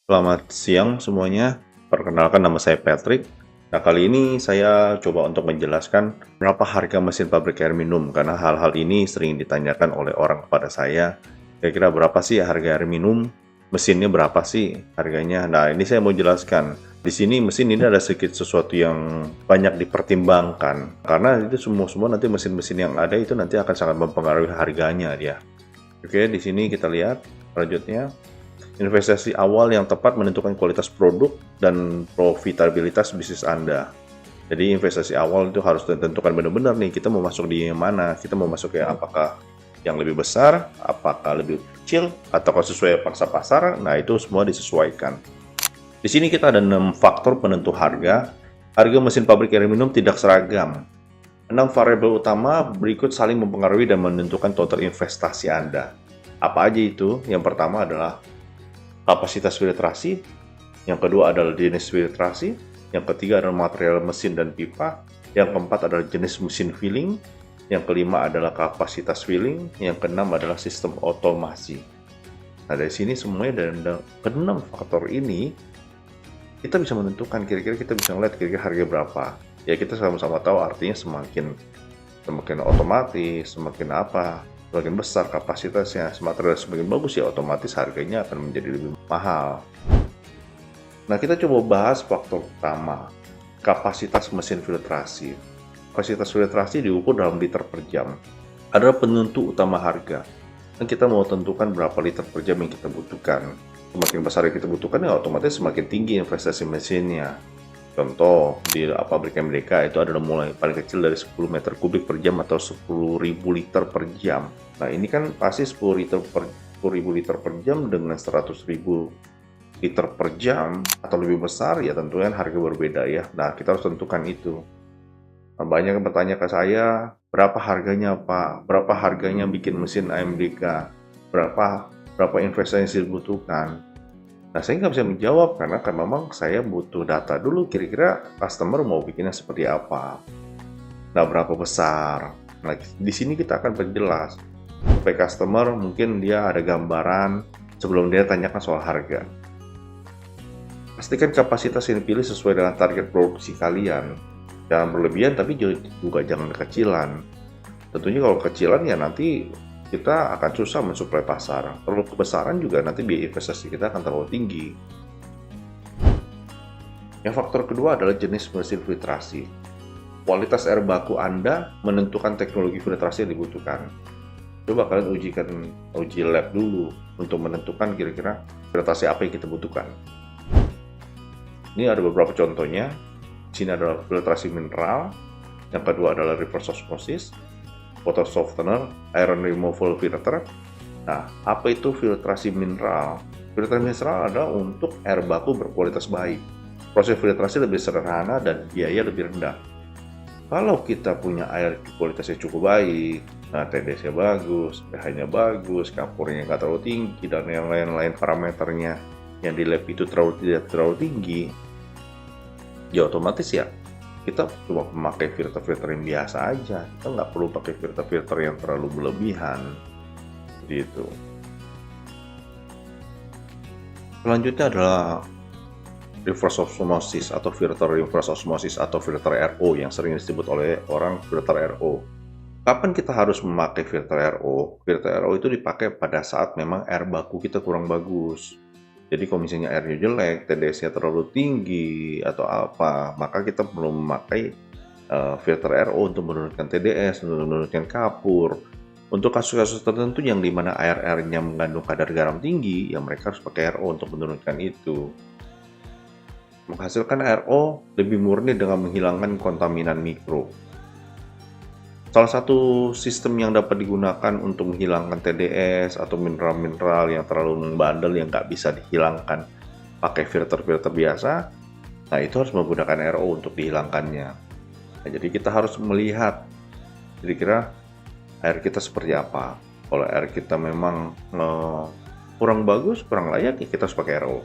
Selamat siang semuanya, perkenalkan nama saya Patrick. Nah, kali ini saya coba untuk menjelaskan berapa harga mesin pabrik air minum, karena hal-hal ini sering ditanyakan oleh orang kepada saya. Kira-kira berapa sih harga air minum? Mesinnya berapa sih harganya? Nah, ini saya mau jelaskan. Di sini mesin ini ada sedikit sesuatu yang banyak dipertimbangkan, karena itu semua nanti mesin-mesin yang ada itu nanti akan sangat mempengaruhi harganya dia. Oke, di sini kita lihat selanjutnya. Investasi awal yang tepat menentukan kualitas produk dan profitabilitas bisnis Anda. Jadi investasi awal itu harus ditentukan benar-benar nih, kita mau masuk di yang mana, kita mau masuk ya apakah yang lebih besar, apakah lebih kecil, atau sesuai pangsa pasar. Nah, itu semua disesuaikan. Di sini kita ada 6 faktor penentu harga. Harga mesin pabrik air minum tidak seragam. 6 variabel utama berikut saling mempengaruhi dan menentukan total investasi Anda. Apa aja itu? Yang pertama adalah kapasitas filtrasi, yang kedua adalah jenis filtrasi, yang ketiga adalah material mesin dan pipa, yang keempat adalah jenis mesin filling, yang kelima adalah kapasitas filling, yang keenam adalah sistem otomasi. Nah, dari sini semuanya dari keenam faktor ini kita bisa menentukan kira-kira kita bisa melihat kira-kira harga berapa. Ya, kita sama-sama tahu artinya semakin otomatis, semakin semakin besar kapasitasnya, material semakin bagus ya otomatis harganya akan menjadi lebih mahal. Nah, kita coba bahas faktor pertama, kapasitas mesin filtrasi. Kapasitas filtrasi diukur dalam liter per jam. Adalah penentu utama harga. Dan kita mau tentukan berapa liter per jam yang kita butuhkan. Semakin besar yang kita butuhkan ya otomatis semakin tinggi investasi mesinnya. Contoh, di pabrik MDK itu adalah mulai paling kecil dari 10 meter kubik per jam atau 10.000 liter per jam. Nah, ini kan pasti 10.000 liter per jam dengan 100.000 liter per jam atau lebih besar, ya tentunya harga berbeda ya. Nah, kita harus tentukan itu. Nah, banyak yang bertanya ke saya, berapa harganya Pak? Berapa harganya bikin mesin AMDK? Berapa investasi yang dibutuhkan? Nah, saya nggak bisa menjawab karena kan memang saya butuh data dulu kira-kira customer mau bikinnya seperti apa. Nah, berapa besar? Nah, di sini kita akan perjelas. Supaya customer mungkin dia ada gambaran sebelum dia tanyakan soal harga. Pastikan kapasitas yang dipilih sesuai dengan target produksi kalian. Jangan berlebihan tapi juga jangan kekecilan. Tentunya kalau kecilan ya nanti kita akan susah mensuplai pasar. Terlalu kebesaran juga nanti biaya investasi kita akan terlalu tinggi. Yang faktor kedua adalah jenis mesin filtrasi. Kualitas air baku Anda menentukan teknologi filtrasi yang dibutuhkan. Coba kalian uji lab dulu untuk menentukan kira-kira filtrasi apa yang kita butuhkan. Ini ada beberapa contohnya. Di sini adalah filtrasi mineral, yang kedua adalah reverse osmosis, water softener, iron removal filter. Nah, apa itu filtrasi mineral? Filtrasi mineral adalah untuk air baku berkualitas baik. Proses filtrasi lebih sederhana dan biaya lebih rendah. Kalau kita punya air kualitasnya cukup baik, nah TDS-nya bagus, pH-nya bagus, kapurnya nggak terlalu tinggi, dan yang lain-lain parameternya yang di lab itu tidak terlalu tinggi, ya otomatis ya kita cuma memakai filter-filter yang biasa aja. Kita nggak perlu pakai filter-filter yang terlalu berlebihan gitu. Selanjutnya adalah reverse osmosis atau filter reverse osmosis atau filter RO yang sering disebut oleh orang filter RO. Kapan kita harus memakai filter RO? Filter RO itu dipakai pada saat memang air baku kita kurang bagus. Jadi kalau misalnya airnya jelek, TDS-nya terlalu tinggi atau apa, maka kita perlu memakai filter RO untuk menurunkan TDS, untuk menurunkan kapur. Untuk kasus-kasus tertentu yang dimana air-airnya mengandung kadar garam tinggi, ya mereka harus pakai RO untuk menurunkan itu. Menghasilkan RO lebih murni dengan menghilangkan kontaminan mikro. Salah satu sistem yang dapat digunakan untuk menghilangkan TDS atau mineral-mineral yang terlalu membandel yang nggak bisa dihilangkan pakai filter-filter biasa, nah itu harus menggunakan RO untuk dihilangkannya. Nah, jadi kita harus melihat kira-kira air kita seperti apa. Kalau air kita memang kurang bagus, kurang layak, ya kita harus pakai RO.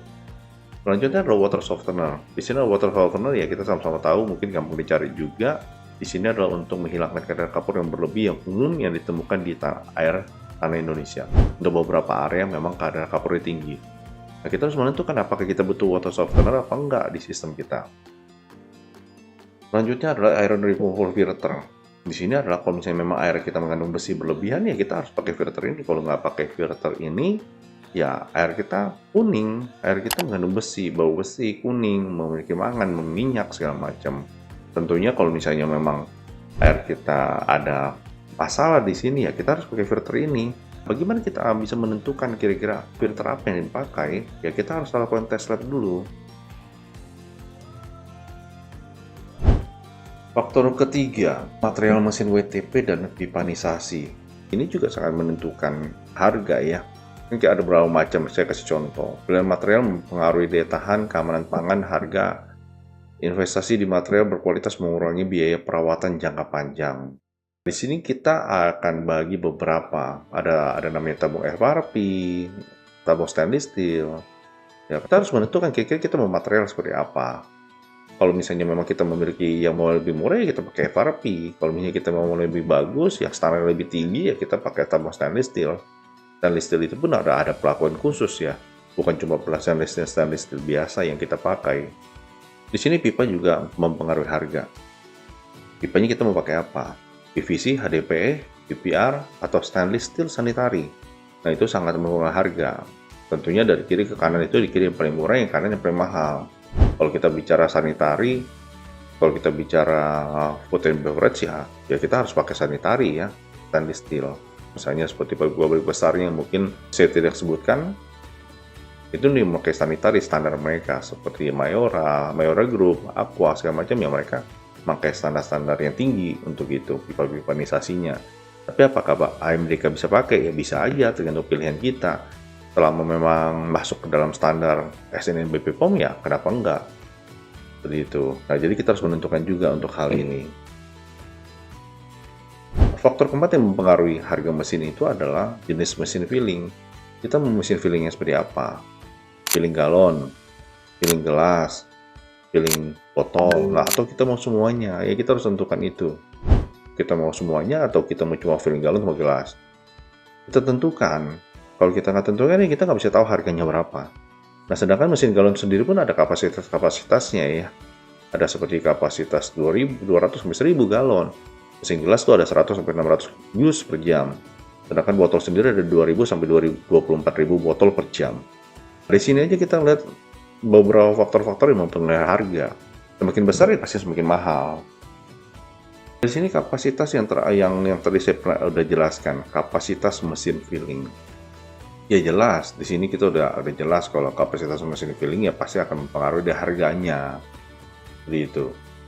Selanjutnya adalah water softener. Di sini water softener ya kita sama-sama tahu, mungkin gampang dicari juga. Di sini adalah untuk menghilangkan kadar kapur yang berlebih yang umum yang ditemukan di air tanah Indonesia. Untuk beberapa area memang kadar kapurnya tinggi. Nah, kita harus menentukan apakah kita butuh water softener apa enggak di sistem kita. Selanjutnya adalah iron removal filter. Di sini adalah kalau misalnya memang air kita mengandung besi berlebihan, ya kita harus pakai filter ini. Kalau nggak pakai filter ini, ya air kita kuning, air kita mengandung besi, bau besi, kuning, memiliki mangan, meminyak segala macam. Tentunya kalau misalnya memang air kita ada masalah di sini, ya kita harus pakai filter ini. Bagaimana kita bisa menentukan kira-kira filter apa yang dipakai? Ya kita harus lakukan tes lab dulu. Faktor ketiga, material mesin WTP dan pipanisasi. Ini juga sangat menentukan harga ya. Ini ada beberapa macam, saya kasih contoh. Pilihan material mempengaruhi daya tahan, keamanan pangan, harga. Investasi di material berkualitas mengurangi biaya perawatan jangka panjang. Di sini kita akan bagi beberapa. Ada namanya tabung FRP, tabung stainless steel. Ya, kita harus menentukan kira-kira kita mau material seperti apa. Kalau misalnya memang kita memiliki yang mau lebih murah, ya kita pakai FRP. Kalau misalnya kita mau lebih bagus, yang standar lebih tinggi, ya kita pakai tabung stainless steel. Stainless steel itu pun ada perlakuan khusus ya. Bukan cuma stainless steel biasa yang kita pakai. Di sini pipa juga mempengaruhi harga. Pipanya kita mau pakai apa? PVC, HDPE, PPR, atau stainless steel sanitary. Nah, itu sangat mempengaruhi harga. Tentunya dari kiri ke kanan itu di kiri yang paling murah, yang kanan yang paling mahal. Kalau kita bicara sanitary, kalau kita bicara food and beverage ya kita harus pakai sanitary ya, stainless steel. Misalnya seperti pabrik besarnya yang mungkin saya tidak sebutkan, itu nih memakai sanitary standar mereka seperti Mayora Group, Aqua segala macam ya, mereka memakai standar-standar yang tinggi untuk itu pipa-pipanisasinya. Tapi apakah Amerika bisa pakai? Ya bisa aja, tergantung pilihan kita. Selama memang masuk ke dalam standar SNN BPOM ya kenapa enggak? Seperti itu. Nah, jadi kita harus menentukan juga untuk hal ini. Faktor keempat yang mempengaruhi harga mesin itu adalah jenis mesin filling. Kita mau mesin fillingnya seperti apa? Filling galon, filling gelas, filling botol, nah atau kita mau semuanya? Ya kita harus tentukan itu. Kita mau semuanya atau kita mau cuma filling galon sama gelas? Kita tentukan. Kalau kita nggak tentukan, ya kita nggak bisa tahu harganya berapa. Nah, sedangkan mesin galon sendiri pun ada kapasitasnya ya. Ada seperti kapasitas 200 sampai 1000 galon. Mesin gelas tuh ada 100 sampai 600 use per jam. Sedangkan botol sendiri ada 2000 sampai 24.000 botol per jam. Di sini aja kita lihat beberapa faktor-faktor yang mempengaruhi harga. Semakin besar ya pasti semakin mahal. Di sini kapasitas yang tadi saya udah jelaskan, kapasitas mesin filling. Ya jelas, di sini kita udah jelas kalau kapasitas mesin filling ya pasti akan mempengaruhi harganya. Seperti itu.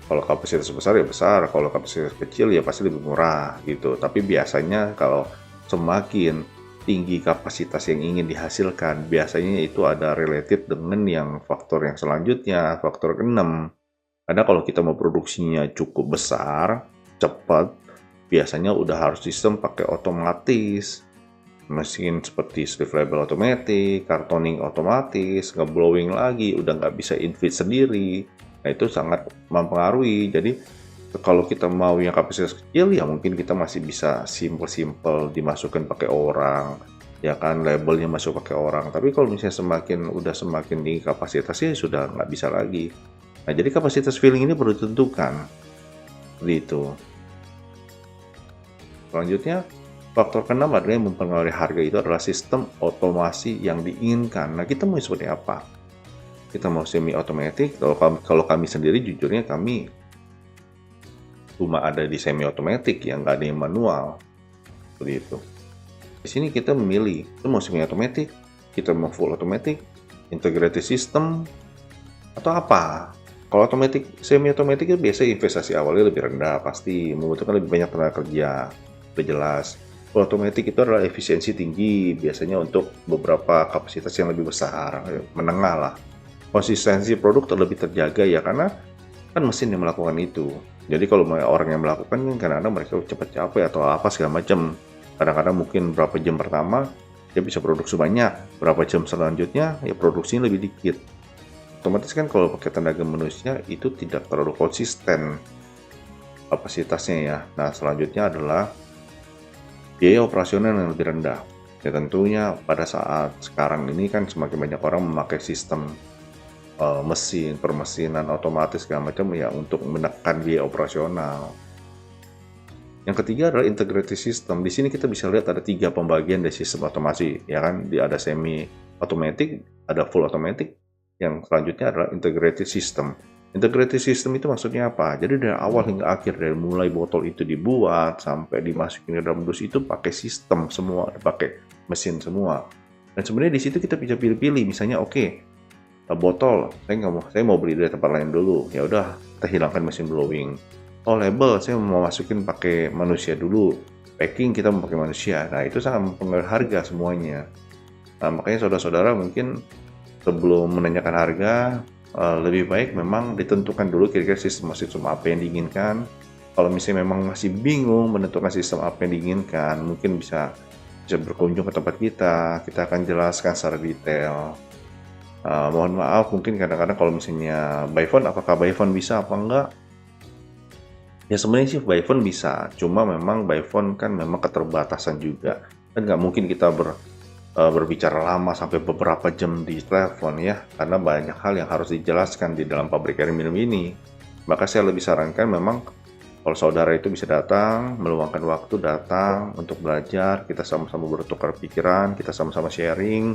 Kalau kapasitas besar ya besar, kalau kapasitas kecil ya pasti lebih murah gitu. Tapi biasanya kalau semakin tinggi kapasitas yang ingin dihasilkan, biasanya itu ada related dengan yang faktor yang selanjutnya, faktor ke-6. Karena kalau kita mau produksinya cukup besar, cepat, biasanya udah harus sistem pakai otomatis. Mesin seperti sleeve label otomatis, cartooning otomatis, ngeblowing lagi, udah nggak bisa infit sendiri. Nah, itu sangat mempengaruhi. Jadi, kalau kita mau yang kapasitas kecil, ya mungkin kita masih bisa simple dimasukkan pakai orang. Ya kan, labelnya masuk pakai orang. Tapi kalau misalnya semakin tinggi kapasitasnya, sudah nggak bisa lagi. Nah, jadi kapasitas filling ini perlu ditentukan. Seperti itu. Selanjutnya, faktor ke-6 adalah yang mempengaruhi harga itu adalah sistem otomasi yang diinginkan. Nah, kita mau seperti apa? Kita mau semi otomatis. Kalau kami sendiri, jujurnya kami cuma ada di semi otomatis, yang nggak ada yang manual. Seperti itu. Di sini kita memilih, kita mau semi otomatis, kita mau full otomatis, integrated system, atau apa? Kalau semi otomatis itu biasanya investasi awalnya lebih rendah, pasti membutuhkan lebih banyak tenaga kerja, udah jelas. Otomatis itu adalah efisiensi tinggi, biasanya untuk beberapa kapasitas yang lebih besar, menengah lah. Konsistensi produk lebih terjaga ya, karena kan mesin yang melakukan itu. Jadi kalau orang yang melakukan kan kadang-kadang mereka cepat capek atau apa segala macam. Kadang-kadang mungkin berapa jam pertama dia bisa produksi banyak, berapa jam selanjutnya ya produksinya lebih dikit. Otomatis kan kalau pakai tenaga manusia itu tidak terlalu konsisten kapasitasnya ya. Nah, selanjutnya adalah biaya operasional yang lebih rendah. Ya tentunya pada saat sekarang ini kan semakin banyak orang memakai sistem mesin, permesinan otomatis segala macam ya untuk menekan biaya operasional. Yang ketiga adalah integrated system. Di sini kita bisa lihat ada 3 pembagian dari sistem otomasi, ya kan? Ada semi automatic, ada full automatic, yang selanjutnya adalah integrated system. Integrated system itu maksudnya apa? Jadi dari awal hingga akhir, dari mulai botol itu dibuat sampai dimasukin ke dalam dus itu pakai sistem semua, pakai mesin semua. Dan sebenarnya di situ kita bisa pilih-pilih, misalnya botol, saya mau beli dari tempat lain dulu, ya udah kita hilangkan mesin blowing. Oh label, saya mau masukin pakai manusia dulu. Packing kita mau pakai manusia. Nah itu sangat mempengaruhi harga semuanya. Nah makanya saudara-saudara mungkin sebelum menanyakan harga, lebih baik memang ditentukan dulu kira-kira sistem apa yang diinginkan. Kalau misalnya memang masih bingung menentukan sistem apa yang diinginkan, mungkin bisa berkunjung ke tempat kita akan jelaskan secara detail. Mohon maaf, mungkin kadang-kadang kalau misalnya by phone, apakah by phone bisa apa enggak? Ya sebenarnya sih by phone bisa, cuma memang by phone kan memang keterbatasan juga. Kan nggak mungkin kita berbicara lama sampai beberapa jam di telepon ya, karena banyak hal yang harus dijelaskan di dalam pabrik air minum ini. Maka saya lebih sarankan memang kalau saudara itu bisa datang, meluangkan waktu datang untuk belajar, kita sama-sama bertukar pikiran, kita sama-sama sharing,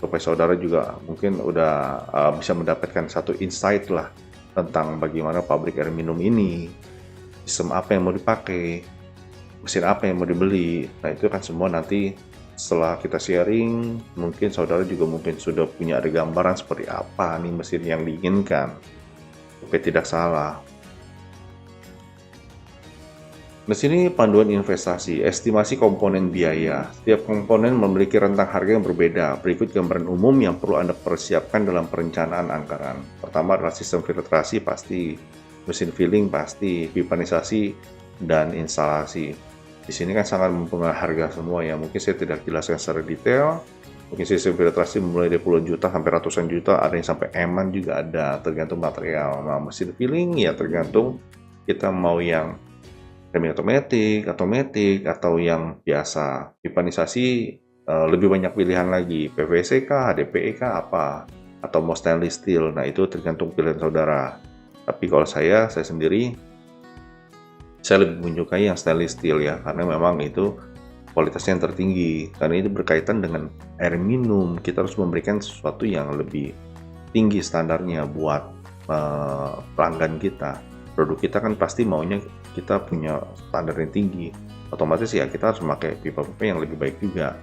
supaya saudara juga mungkin udah bisa mendapatkan satu insight lah tentang bagaimana pabrik air minum ini, sistem apa yang mau dipakai, mesin apa yang mau dibeli. Nah itu kan semua nanti setelah kita sharing, mungkin saudara juga mungkin sudah punya ada gambaran seperti apa nih mesin yang diinginkan, supaya tidak salah. Di sini panduan investasi, estimasi komponen biaya. Setiap komponen memiliki rentang harga yang berbeda. Berikut gambaran umum yang perlu Anda persiapkan dalam perencanaan anggaran. Pertama adalah sistem filtrasi pasti, mesin filling pasti, pipanisasi, dan instalasi. Di sini kan sangat mempengaruhi harga semua ya. Mungkin saya tidak jelaskan secara detail. Mungkin sistem filtrasi mulai dari puluhan juta sampai ratusan juta, ada yang sampai eman juga ada, tergantung material. Nah, mesin filling ya tergantung kita mau yang semi otomatis, atau yang biasa. Pipanisasi lebih banyak pilihan lagi, PVC kah, HDPE kah, apa, atau mau stainless steel. Nah itu tergantung pilihan saudara. Tapi kalau saya sendiri, saya lebih menyukai yang stainless steel ya, karena memang itu kualitasnya yang tertinggi. Karena itu berkaitan dengan air minum, kita harus memberikan sesuatu yang lebih tinggi standarnya buat pelanggan kita. Produk kita kan pasti maunya kita punya standar yang tinggi, otomatis ya kita harus memakai pipa-pipa yang lebih baik juga.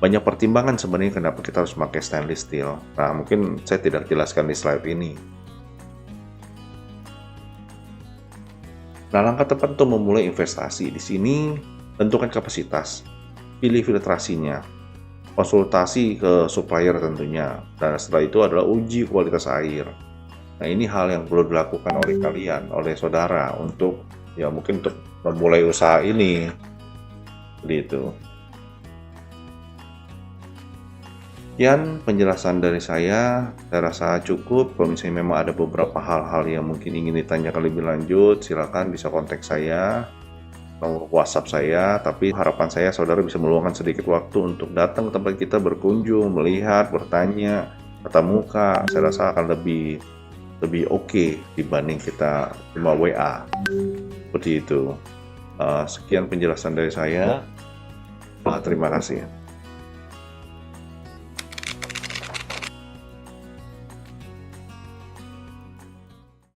Banyak pertimbangan sebenarnya kenapa kita harus memakai stainless steel. Nah mungkin saya tidak jelaskan di slide ini. Nah langkah tepat untuk memulai investasi di sini, tentukan kapasitas, pilih filtrasinya, konsultasi ke supplier tentunya, dan setelah itu adalah uji kualitas air. Nah ini hal yang perlu dilakukan oleh kalian, oleh saudara untuk ya mungkin untuk memulai usaha ini, gitu. Sekian penjelasan dari saya rasa cukup. Kalau misalnya memang ada beberapa hal-hal yang mungkin ingin ditanyakan lebih lanjut, silakan bisa kontak saya, nomor WhatsApp saya. Tapi harapan saya saudara bisa meluangkan sedikit waktu untuk datang ke tempat kita, berkunjung, melihat, bertanya, tatap muka. Saya rasa akan lebih oke dibanding kita cuma WA seperti itu. Sekian penjelasan dari saya. Terima kasih.